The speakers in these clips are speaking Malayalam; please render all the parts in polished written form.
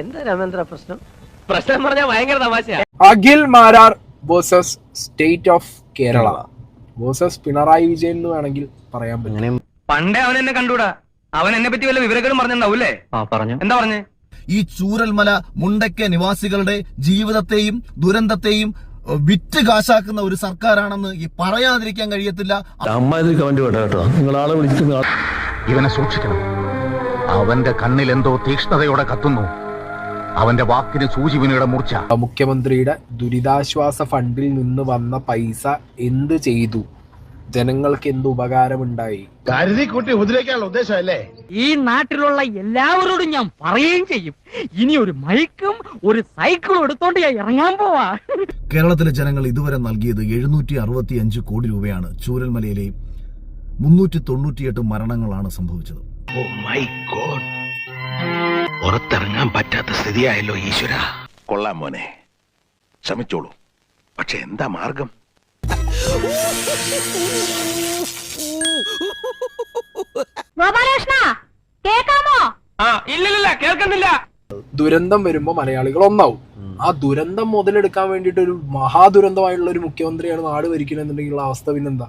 എന്താ രാമേന്ദ്ര പ്രശ്നം പറഞ്ഞാൽ ഭയങ്കര തമാശയാ. Akhil Marar versus state of Kerala versus Pinarayi Vijayan എന്ന് വേണമെങ്കിൽ പറയാൻ പറ്റും. പണ്ടേ അവൻ എന്നെ കണ്ടൂടാ. അവൻ എന്നെ പറ്റി വല്ല വിവരങ്ങളും പറഞ്ഞിട്ടുണ്ടാവൂലേ? പറഞ്ഞു. എന്താ പറഞ്ഞേ? ഈ ചൂരൽമല മുണ്ടയ്ക്ക നിവാസികളുടെ ജീവിതത്തെയും ദുരന്തത്തെയും വിറ്റ് കാശാക്കുന്ന ഒരു സർക്കാരാണെന്ന് ഈ പറയാതിരിക്കാൻ കഴിയത്തില്ല. ഇവനെ സൂക്ഷിക്കണം. അവന്റെ കണ്ണിൽ എന്തോ തീക്ഷ്ണതയോടെ കത്തുന്നു. അവന്റെ വാക്കിന് സൂചിവിനയുടെ മൂർച്ച. മുഖ്യമന്ത്രിയുടെ ദുരിതാശ്വാസ ഫണ്ടിൽ നിന്ന് വന്ന പൈസ എന്ത് ചെയ്തു? ജനങ്ങൾക്ക് എന്ത് ഉപകാരമുണ്ടായി? കരുതി കൂട്ടി ഉപദ്രവിക്കാനുള്ള ഉദ്ദേശമല്ലേ? ഈ നാട്ടിലുള്ള എല്ലാവരോടും ഞാൻ പറയുകയും ചെയ്യും. ഇനി ഒരു മൈക്കും ഒരു സൈക്കിളും എടുത്തോണ്ട് ഞാൻ ഇറങ്ങാൻ പോവാ. കേരളത്തിലെ ജനങ്ങൾ ഇതുവരെ നൽകിയത് 765 കോടി രൂപയാണ്. ചൂരൽമലയിലെ 398 മരണങ്ങളാണ് സംഭവിച്ചത്. ഓ മൈ ഗോഡ്, പുറത്തിറങ്ങാൻ പറ്റാത്ത സ്ഥിതിയായല്ലോ ഈശ്വര. കൊള്ളാം മോനെ, ശ്രമിച്ചോളൂ. പക്ഷെ എന്താ മാർഗം? ഇല്ലില്ല, കേൾക്കുന്നില്ല. ദുരന്തം വരുമ്പോ മലയാളികൾ ഒന്നാവും. ആ ദുരന്തം മുതലെടുക്കാൻ വേണ്ടിട്ട് ഒരു മഹാദുരന്തമായുള്ള ഒരു മുഖ്യമന്ത്രിയാണ് നാട് ഭരിക്കണമെന്നുണ്ടെങ്കിൽ അവസ്ഥ പിന്നെന്താ?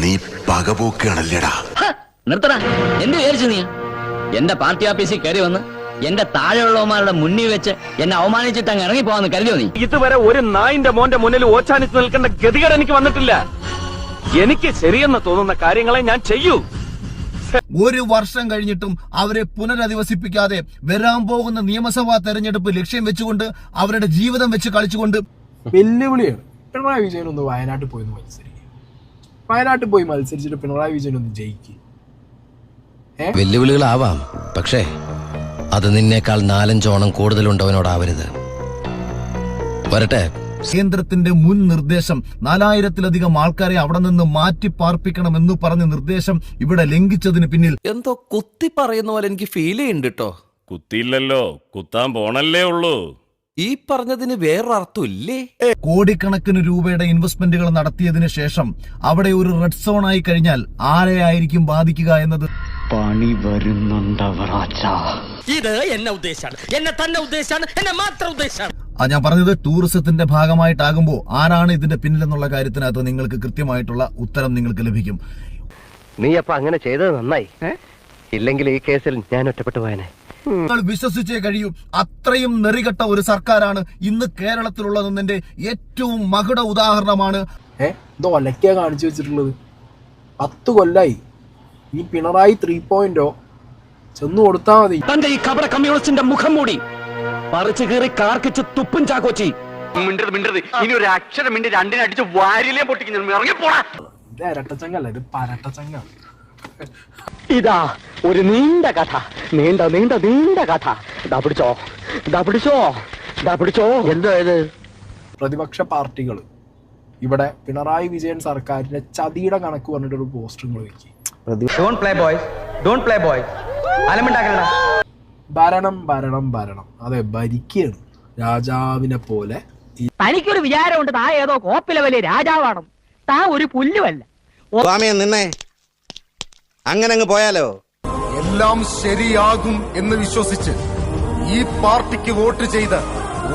നീ പകപോക്കാണല്ലേടാ. നിർത്തടാ. എന്ത് വിചാരിച്ചു നീ? എന്റെ പാർട്ടി ഓഫീസിൽ കയറി വന്ന് എന്റെ താഴെയുള്ളവന്മാരുടെ മുന്നിൽ വെച്ച് എന്നെ അവമാനിച്ചിട്ട് അങ്ങ് ഇറങ്ങി പോവാന്ന് കരുതിയോ നീ? ഇതുവരെ ഒരു നായിന്റെ മോന്റെ മുന്നിൽ ഓച്ചാനിച്ച് നിൽക്കേണ്ട ഗതികേട് എനിക്ക് വന്നിട്ടില്ല. എനിക്ക് ശരിയെന്ന് തോന്നുന്ന കാര്യങ്ങളെ ഞാൻ ചെയ്യൂ. ഒരു വർഷം കഴിഞ്ഞിട്ടും അവരെ പുനരധിവസിപ്പിക്കാതെ വരാൻ പോകുന്ന നിയമസഭാ തെരഞ്ഞെടുപ്പ് ലക്ഷ്യം വെച്ചുകൊണ്ട് അവരുടെ ജീവിതം വെച്ച് കളിച്ചുകൊണ്ട് വെല്ലുവിളിയാണ്. പിണറായി വിജയൻ ഒന്ന് വയനാട്ടിൽ പോയി മത്സരിക്കും. വയനാട്ടിൽ പോയി മത്സരിച്ചിട്ട് പിണറായി വിജയൻ ഒന്ന് ജയിക്കും. വെല്ലുവിളികളാവാം, പക്ഷേ അത് നിന്നേക്കാൾ 4-5 ഓണം കൂടുതലുണ്ടവനോടാവരുത്. വരട്ടെ. കേന്ദ്രത്തിന്റെ മുൻ നിർദ്ദേശം 4000-ലധികം ആൾക്കാരെ അവിടെ നിന്ന് മാറ്റി പാർപ്പിക്കണമെന്ന് പറഞ്ഞ നിർദ്ദേശം ഇവിടെ ലംഘിച്ചതിന് പിന്നിൽ എന്തോ കുത്തി പറയുന്ന പോലെ എനിക്ക് ഫീൽ ചെയ്യുന്നുണ്ട് കേട്ടോ. കുത്തിയില്ലല്ലോ, കുത്താൻ പോണല്ലേ ഉള്ളൂ. ഈ പറഞ്ഞതിന് വേറൊരർത്ഥം ഇല്ലേ? കോടിക്കണക്കിന് രൂപയുടെ ഇൻവെസ്റ്റ്മെന്റുകൾ നടത്തിയതിനു ശേഷം അവിടെ ഒരു റെഡ് സോൺ ആയി കഴിഞ്ഞാൽ ആരെയായിരിക്കും ബാധിക്കുക എന്നത് പണി വരുന്നുണ്ടവറാച്ച. ഇത് എന്നെ ഉദ്ദേശാണ്, എന്നെ തന്നെ ഉദ്ദേശാണ്, എന്നെ മാത്രം ഉദ്ദേശാണ്. ഞാൻ പറഞ്ഞത് ടൂറിസത്തിന്റെ ഭാഗമായിട്ടാകുമ്പോൾ ആരാണ് ഇതിന്റെ പിന്നിലെന്നുള്ള കാര്യത്തിനകത്ത് നിങ്ങൾക്ക് കൃത്യമായിട്ടുള്ള ഉത്തരം നിങ്ങൾക്ക് ലഭിക്കും. നീ അപ്പൊ അങ്ങനെ ചെയ്തത് നന്നായി. ഇല്ലെങ്കിൽ ഈ കേസിൽ ഞാൻ ഒറ്റപ്പെട്ടു പോയനെ. നിങ്ങൾ വിശ്വസിച്ചേ കഴിയൂ. അത്രയും നെറികെട്ട ഒരു സർക്കാരാണ് ഇന്ന് കേരളത്തിലുള്ളതെന്നതിന്റെ ഏറ്റവും മകുട ഉദാഹരണമാണ്. എന്തോ ഒലക്ക കാണിച്ചു വെച്ചിട്ടുള്ളത്. 10 കൊല്ലായി. ഈ പിണറായി 3.0 ചെന്നു കൊടുത്താ മതി. തന്റെ ഈ കപട കമ്മ്യൂണിസ്റ്റിന്റെ മുഖം മൂടി പറിച്ചു കീറി കാർക്കിച്ച് തുപ്പും ചാക്കോച്ചി. മിണ്ടരുത്. ഇനി ഒരു അക്ഷരം മിണ്ടി രണ്ടിനെ അടിച്ച് വാരിലേ പൊട്ടിക്കുന്നു. ഇറങ്ങിപ്പോടാ. ഇത് ഇരട്ടച്ചങ്ങല്ല, ഇത് പരട്ടച്ചങ്ങ. ഇതാ ഒരു നീണ്ട കഥ, നീണ്ട കഥ. പിടിച്ചോ. എന്താ ഇത്? പ്രതിപക്ഷ പാർട്ടികൾ ഇവിടെ പിണറായി വിജയൻ സർക്കാരിന്റെ ചതിയുടെ കണക്ക് പറഞ്ഞിട്ടൊരു പോസ്റ്റർ വെക്കി. ഭരണം. അതെ, ഭരിക്കുകയാണ് രാജാവിനെ പോലെ. തനിക്കൊരു വിചാരമുണ്ട് താ ഏതോ കോപ്പിലെ വലിയ രാജാവാണ്. താ ഒരു പുല്ലുമല്ല. നിന്നെ അങ്ങനെ അങ്ങ് പോയാലോ? എല്ലാം ശരിയാകും എന്ന് വിശ്വസിച്ച് ഈ പാർട്ടിക്ക് വോട്ട് ചെയ്ത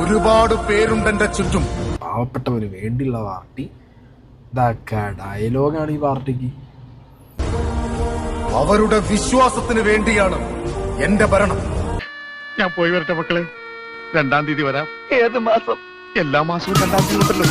ഒരുപാട് പേരുണ്ടെന്റെ ചുറ്റും. പാവപ്പെട്ടവന് വേണ്ടിയുള്ള പാർട്ടി. ഇതൊക്കെ ഡയലോഗാണ് ഈ പാർട്ടിക്ക്. അവരുടെ വിശ്വാസത്തിന് വേണ്ടിയാണ് എന്റെ ഭരണം. ഞാൻ പോയി വരട്ടെ മക്കളെ. 2-ാം തീയതി വരാം. ഏത് മാസം? എല്ലാ മാസവും 2-ാം തീയതി ഉണ്ടല്ലോ.